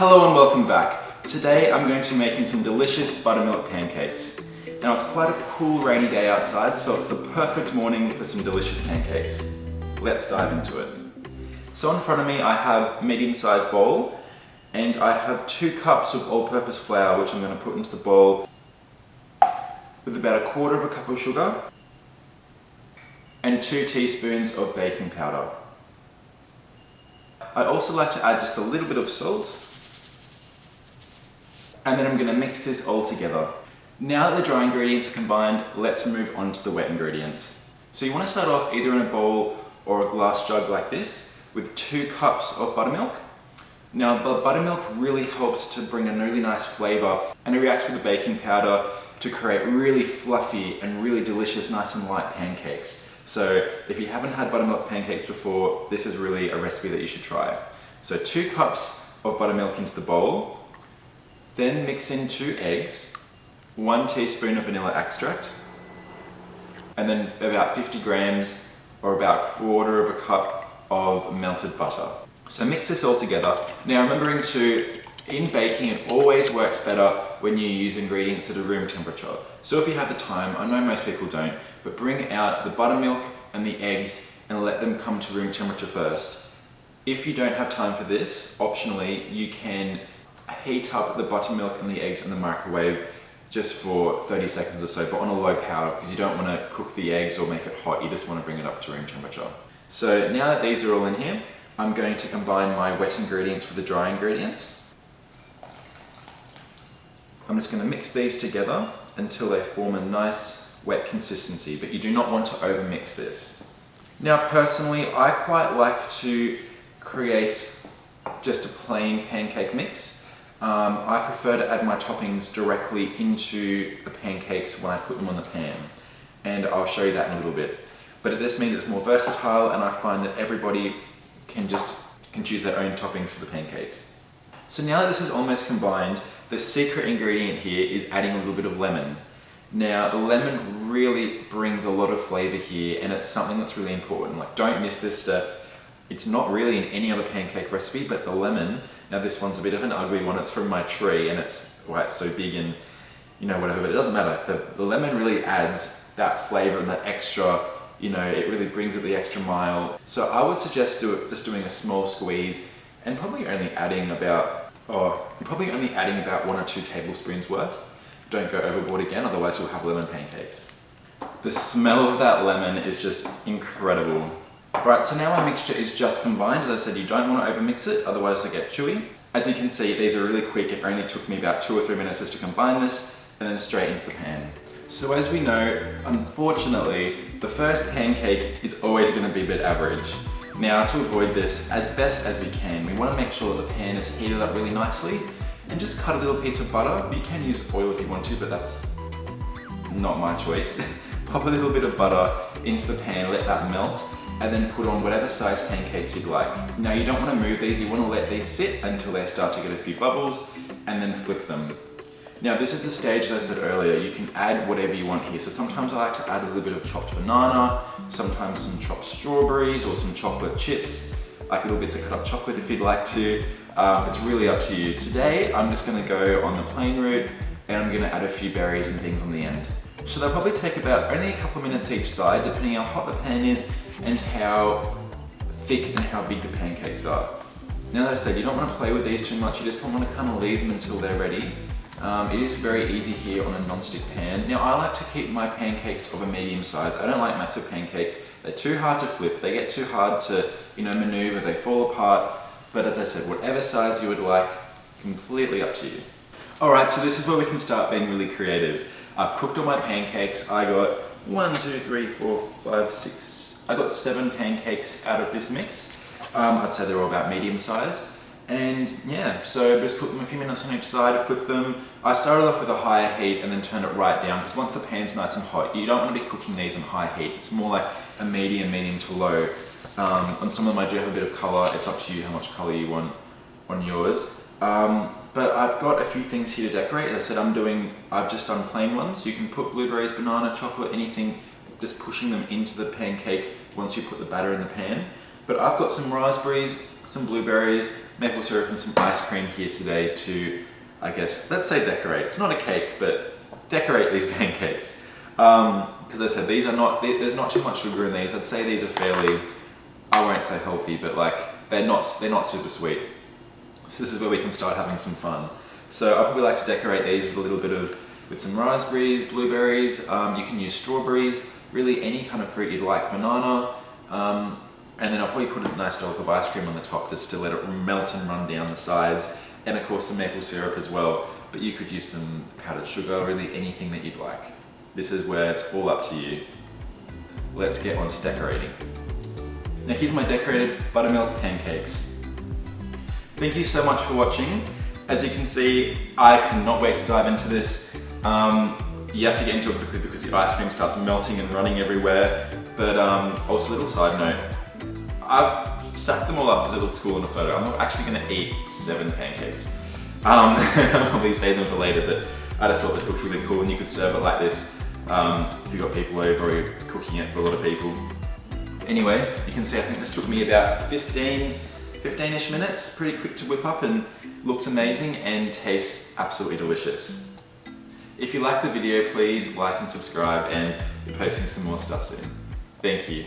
Hello and welcome back. Today I'm going to be making some delicious buttermilk pancakes. Now it's quite a cool rainy day outside, so it's the perfect morning for some delicious pancakes. Let's dive into it. So in front of me I have a medium-sized bowl and I have 2 cups of all-purpose flour which I'm going to put into the bowl with about 1/4 cup of sugar and 2 teaspoons of baking powder. I'd also like to add just a little bit of salt. And then I'm going to mix this all together. Now that the dry ingredients are combined, let's move on to the wet ingredients. So you want to start off either in a bowl or a glass jug like this with 2 cups of buttermilk. Now the buttermilk really helps to bring a really nice flavour and it reacts with the baking powder to create really fluffy and really delicious, nice and light pancakes. So if you haven't had buttermilk pancakes before, this is really a recipe that you should try. So 2 cups of buttermilk into the bowl. Then mix in 2 eggs, 1 teaspoon of vanilla extract, and then about 50 grams or about 1/4 cup of melted butter. So mix this all together. Now remembering in baking it always works better when you use ingredients that are room temperature. So if you have the time, I know most people don't, but bring out the buttermilk and the eggs and let them come to room temperature first. If you don't have time for this, optionally you can heat up the buttermilk and the eggs in the microwave just for 30 seconds or so, but on a low power because you don't want to cook the eggs or make it hot, you just want to bring it up to room temperature. So now that these are all in here, I'm going to combine my wet ingredients with the dry ingredients. I'm just going to mix these together until they form a nice wet consistency, but you do not want to overmix this. Now personally, I quite like to create just a plain pancake mix. I prefer to add my toppings directly into the pancakes when I put them on the pan, and I'll show you that in a little bit. But it just means it's more versatile, and I find that everybody can choose their own toppings for the pancakes. So now that this is almost combined, the secret ingredient here is adding a little bit of lemon. Now the lemon really brings a lot of flavour here, and it's something that's really important. Like, don't miss this step. It's not really in any other pancake recipe, but the lemon, now this one's a bit of an ugly one, it's from my tree and it's so big and whatever, but it doesn't matter. The lemon really adds that flavour and that extra, it really brings it the extra mile. So I would suggest just doing a small squeeze and probably only adding about 1 or 2 tablespoons worth. Don't go overboard again, otherwise you'll have lemon pancakes. The smell of that lemon is just incredible. Right, so now our mixture is just combined. As I said, you don't want to overmix it, otherwise it'll get chewy. As you can see, these are really quick. It only took me about 2 or 3 minutes just to combine this and then straight into the pan. So as we know, unfortunately, the first pancake is always going to be a bit average. Now to avoid this, as best as we can, we want to make sure that the pan is heated up really nicely and just cut a little piece of butter. You can use oil if you want to, but that's not my choice. Pop a little bit of butter into the pan, let that melt, and then put on whatever size pancakes you'd like. Now you don't want to move these, you want to let these sit until they start to get a few bubbles and then flip them. Now this is the stage, as I said earlier, you can add whatever you want here. So sometimes I like to add a little bit of chopped banana, sometimes some chopped strawberries or some chocolate chips, like little bits of cut up chocolate if you'd like to. It's really up to you. Today I'm just going to go on the plain route and I'm going to add a few berries and things on the end. So they'll probably take about only a couple of minutes each side, depending on how hot the pan is and how thick and how big the pancakes are. Now as I said, you don't want to play with these too much, you just want to kind of leave them until they're ready. It is very easy here on a non-stick pan. Now I like to keep my pancakes of a medium size. I don't like massive pancakes. They're too hard to flip, they get too hard to maneuver, they fall apart. But as I said, whatever size you would like, completely up to you. Alright, so this is where we can start being really creative. I've cooked all my pancakes. I got 1, 2, 3, 4, 5, 6. I got 7 pancakes out of this mix. I'd say they're all about medium size. And yeah, so just cook them a few minutes on each side, flip them. I started off with a higher heat and then turned it right down because once the pan's nice and hot, you don't want to be cooking these on high heat. It's more like a medium to low. On some of them I do have a bit of colour. It's up to you how much colour you want on yours. But I've got a few things here to decorate. As I said, I've just done plain ones. You can put blueberries, banana, chocolate, anything, just pushing them into the pancake once you put the batter in the pan. But I've got some raspberries, some blueberries, maple syrup and some ice cream here today to, I guess, let's say decorate. It's not a cake, but decorate these pancakes. Because as I said, there's not too much sugar in these. I'd say these are fairly, I won't say healthy, but like they're not super sweet. So this is where we can start having some fun. So I probably like to decorate these with a little bit with some raspberries, blueberries. You can use strawberries, really any kind of fruit you'd like, banana. And then I'll probably put a nice dollop of ice cream on the top just to let it melt and run down the sides. And of course some maple syrup as well. But you could use some powdered sugar, really anything that you'd like. This is where it's all up to you. Let's get on to decorating. Now here's my decorated buttermilk pancakes. Thank you so much for watching. As you can see, I cannot wait to dive into this. You have to get into it quickly because the ice cream starts melting and running everywhere. But also a little side note, I've stacked them all up because it looks cool in a photo. I'm not actually going to eat 7 pancakes. I'll probably save them for later, but I just thought this looked really cool and you could serve it like this if you've got people over or you're cooking it for a lot of people. Anyway, you can see I think this took me about 15-ish minutes, pretty quick to whip up and looks amazing and tastes absolutely delicious. If you like the video, please like and subscribe and we're posting some more stuff soon. Thank you.